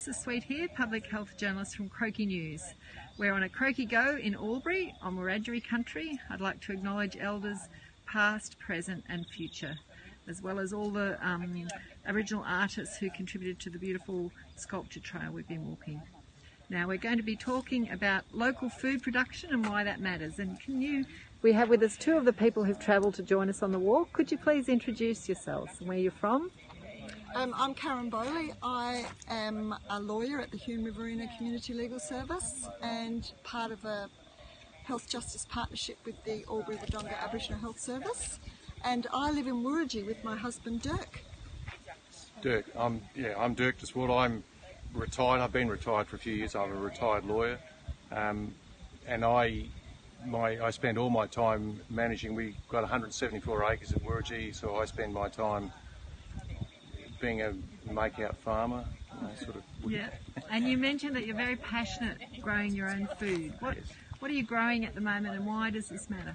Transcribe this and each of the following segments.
Lisa Sweet here, Public Health Journalist from Croakey News. We're on a CoOp in Albury on Wooragee country. I'd like to acknowledge elders past, present and future, as well as all the Aboriginal artists who contributed to the beautiful sculpture trail we've been walking. Now we're going to be talking about local food production and why that matters. And we have with us two of the people who've travelled to join us on the walk. Could you please introduce yourselves and where you're from? I'm Karen Bowley. I am a lawyer at the Hume Riverina Community Legal Service and part of a health justice partnership with the Albury-Wodonga Aboriginal Health Service. And I live in Wooragee with my husband Dirk. Dirk, I'm Dirk de Zwart. I'm retired. I've been retired for a few years. I'm a retired lawyer, and I spend all my time managing. We've got 174 acres at Wooragee, so I spend my time being a make-out farmer. Yeah, and you mentioned that you're very passionate growing your own food. What are you growing at the moment, and why does this matter?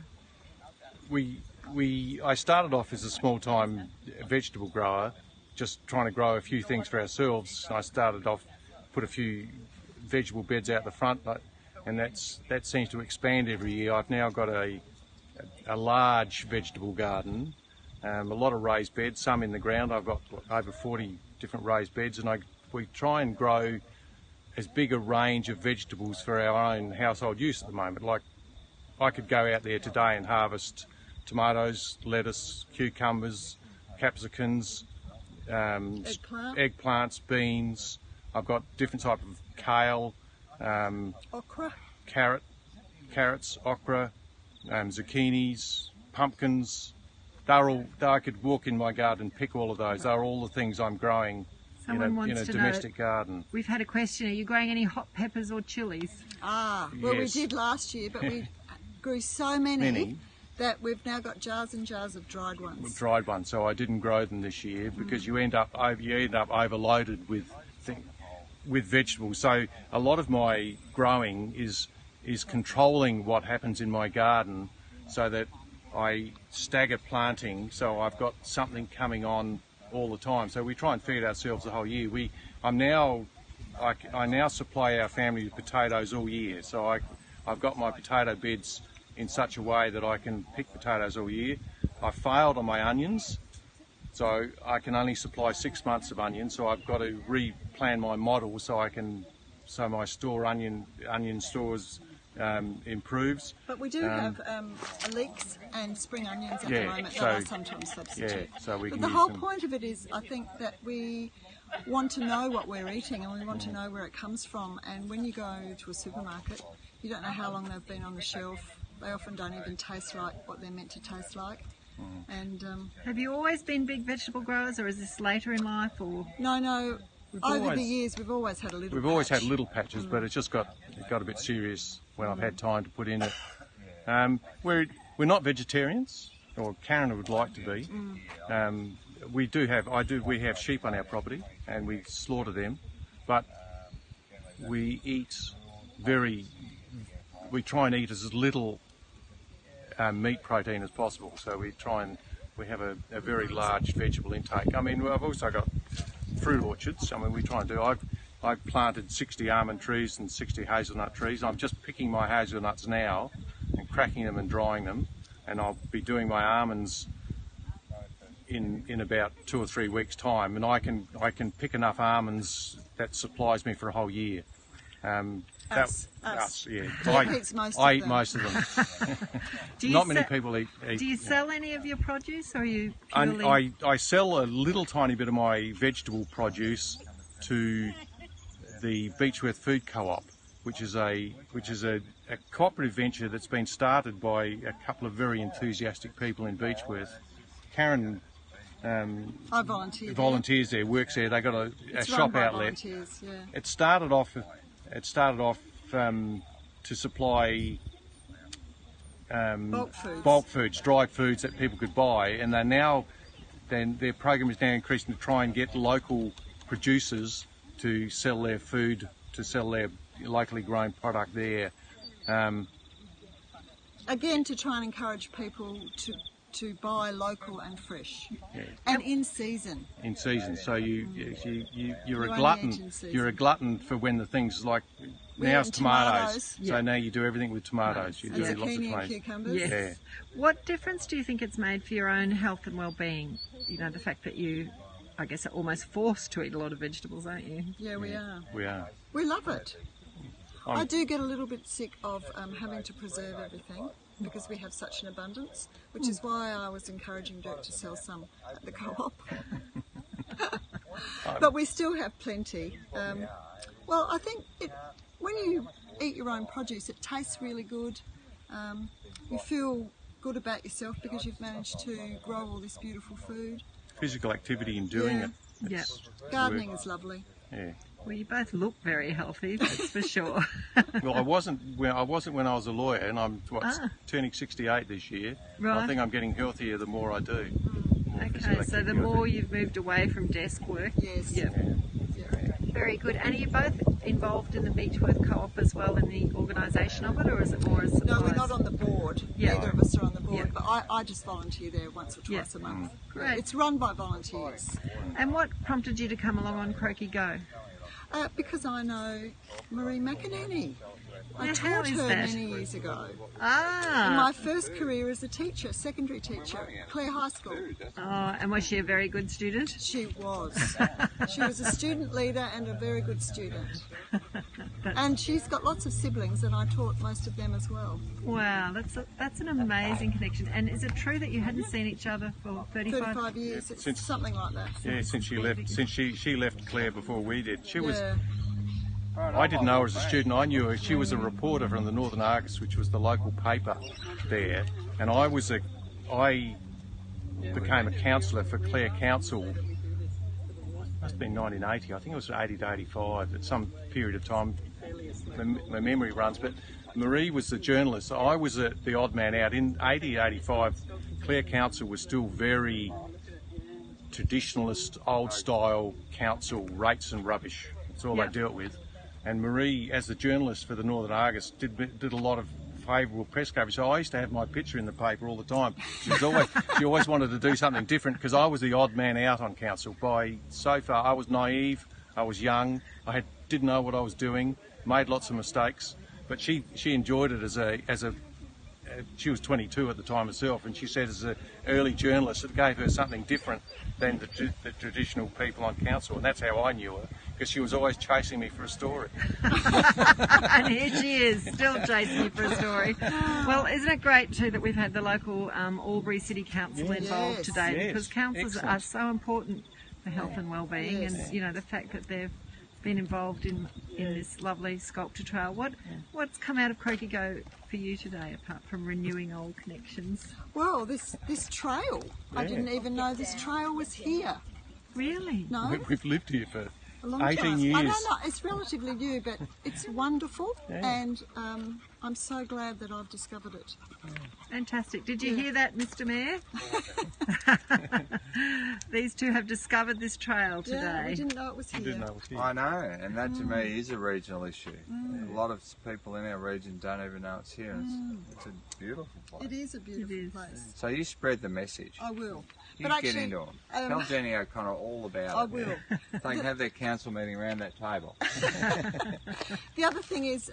I started off as a small-time vegetable grower, just trying to grow a few things for ourselves. I started off, put a few vegetable beds out the front, and that seems to expand every year. I've now got a large vegetable garden, a lot of raised beds, some in the ground. I've got over 40 different raised beds, and we try and grow as big a range of vegetables for our own household use at the moment. Like, I could go out there today and harvest tomatoes, lettuce, cucumbers, capsicums, eggplants, beans. I've got different types of kale, Okra. carrots, okra, zucchinis, pumpkins. I could walk in my garden and pick all of those. They're all the things I'm growing in a domestic garden. We've had a question, are you growing any hot peppers or chilies? Well, yes. We did last year, but we grew so many that we've now got jars and jars of dried ones. Dried ones, so I didn't grow them this year because you end up overloaded with vegetables. So a lot of my growing is controlling what happens in my garden, so that I stagger planting, so I've got something coming on all the time. So we try and feed ourselves the whole year. I now supply our family with potatoes all year. So I've got my potato beds in such a way that I can pick potatoes all year. I failed on my onions, so I can only supply 6 months of onions. So I've got to replan my model so my onion stores improves. But we do have leeks and spring onions at the moment that are sometimes substitute. Yeah, so but the whole point of it is, I think, that we want to know what we're eating and we want to know where it comes from. And when you go to a supermarket, you don't know how long they've been on the shelf. They often don't even taste like what they're meant to taste like. And have you always been big vegetable growers, or is this later in life? Or no. Over the years, we've always had a little. We've always had little patches, but it's just got a bit serious when I've had time to put in it. We're not vegetarians, or Karen would like to be. We have sheep on our property, and we slaughter them, but we try and eat as little meat protein as possible. So we have a very large vegetable intake. I mean, I've also got fruit orchards. I mean, we try and do. I've planted 60 almond trees and 60 hazelnut trees. I'm just picking my hazelnuts now and cracking them and drying them, and I'll be doing my almonds in about 2 or 3 weeks' time. And I can pick enough almonds that supplies me for a whole year. Us, yeah. I eat most of them. Not many people eat. Do you sell any of your produce, or are you purely... I sell a little tiny bit of my vegetable produce to the Beechworth Food Co-op, which is a cooperative venture that's been started by a couple of very enthusiastic people in Beechworth. Karen I volunteers there, works there. They got a shop outlet. Yeah. It started off to supply bulk foods, dried foods that people could buy, and their program is now increasing to try and get local producers to sell their food, to sell their locally grown product there. Again, to try and encourage people to to buy local and fresh, Yeah. and in season. In season, so you're You a only glutton. eat in season. You're a glutton for when the things like We're now's in tomatoes. Yeah. So now you do everything with tomatoes. You And do lots of zucchini and tomatoes. cucumbers. Yes. Yeah. What difference do you think it's made for your own health and well-being? You know, the fact that you, I guess, are almost forced to eat a lot of vegetables, aren't you? Yeah, we are. We are. We love it. I I'm- do get a little bit sick of having to preserve everything because we have such an abundance, which is why I was encouraging Dirk to sell some at the co-op. But we still have plenty. Well, I think when you eat your own produce, it tastes really good. You feel good about yourself because you've managed to grow all this beautiful food. Physical activity in doing Yeah. it. Yeah. It's Gardening work. is lovely. Yeah. Well, you both look very healthy, that's for sure. Well, I wasn't when I was a lawyer, and I'm turning 68 this year. Right. I think I'm getting healthier the more I do. More physical Okay, so the activity I more do. you've moved away from desk work. Yes. Yeah. Yeah. Very good. And are you both involved in the Beechworth Co-op as well, in the organisation of it, or is it more as supplies? No, we're not on the board. Yeah. Neither of us are on the board, Yeah. but I just volunteer there once or twice a month. Great. It's run by volunteers. And what prompted you to come along on CoOp? Because I know Marie McInerney. I Now, how taught is her that? many years ago. In Ah. my first career as a teacher, secondary teacher, Clare High School. Oh, and was she a very good student? She was. She was a student leader and a very good student. And she's got lots of siblings, and I taught most of them as well. Wow, that's an amazing connection. And is it true that you hadn't seen each other for 35 years, it's Since- something like that. Yeah, since she left, she left Claire before we did. She was. Yeah. I didn't know her as a student. I knew her. She was a reporter from the Northern Argus, which was the local paper there, and I became a councillor for Clare Council. Must have been 1980. I think it was 80 to 85 at some period of time. My memory runs, but Marie was the journalist. I was the odd man out. In 80, 85, Clare Council was still very traditionalist, old-style council, rates and rubbish. That's all Yeah. they dealt with. And Marie, as the journalist for the Northern Argus, did a lot of favourable press coverage. So I used to have my picture in the paper all the time. She always wanted to do something different because I was the odd man out on council. So far, I was naive, I was young, didn't know what I was doing, made lots of mistakes. But she enjoyed it as a she was 22 at the time herself, and she said as an early journalist it gave her something different than the traditional people on council, and that's how I knew her, because she was always chasing me for a story. And here she is, still chasing you for a story. Well, isn't it great too that we've had the local Albury City Council involved Yes. today, Yes. because councils Excellent. are so important for health and well-being, Yes. and you know the fact that they've been involved in this lovely sculpture trail. What's come out of CoOp for you today, apart from renewing old connections? Well, this trail. I didn't even know this trail was here. Really? No? We've lived here for A long 18 time. years. I don't know, it's relatively new, but it's wonderful, Yeah. and I'm so glad that I've discovered it. Fantastic. Did you Yeah. hear that, Mr. Mayor? These two have discovered this trail today. Yeah, we didn't know it was We here. didn't know it was here. I know, and that to me is a regional issue. A lot of people in our region don't even know it's here. It's a beautiful place. It is a beautiful It is. place. So you spread the message. I will. You but get actually, into them. Tell Jenny O'Connor all about it. I will. They can have their council meeting around that table. The other thing is,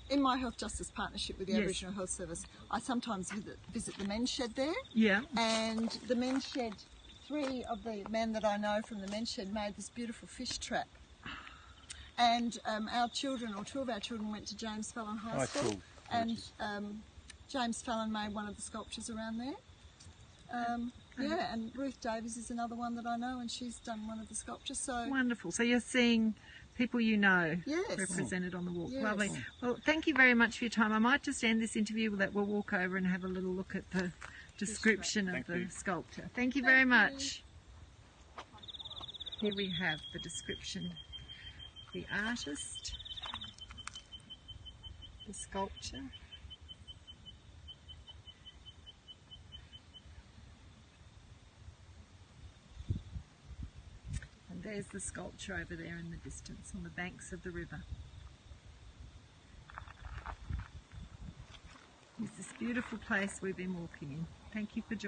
in my health justice partnership with the Yes. Aboriginal Health Service, I sometimes visit the men's shed there, Yeah. and the men's shed, 3 of the men that I know from the men's shed made this beautiful fish trap. And our children, or 2 of our children, went to James Fallon High High School, School, and James Fallon made one of the sculptures around there. Yeah, and Ruth Davies is another one that I know, and she's done one of the sculptures. So Wonderful. So you're seeing people you know Yes. represented on the walk. Yes. Lovely. Well, thank you very much for your time. I might just end this interview that we'll walk over and have a little look at the description of Thank the you. sculpture. Thank you very much. Here we have the description, the artist, the sculpture. And there's the sculpture over there in the distance on the banks of the river. It's this beautiful place we've been walking in. Thank you for joining.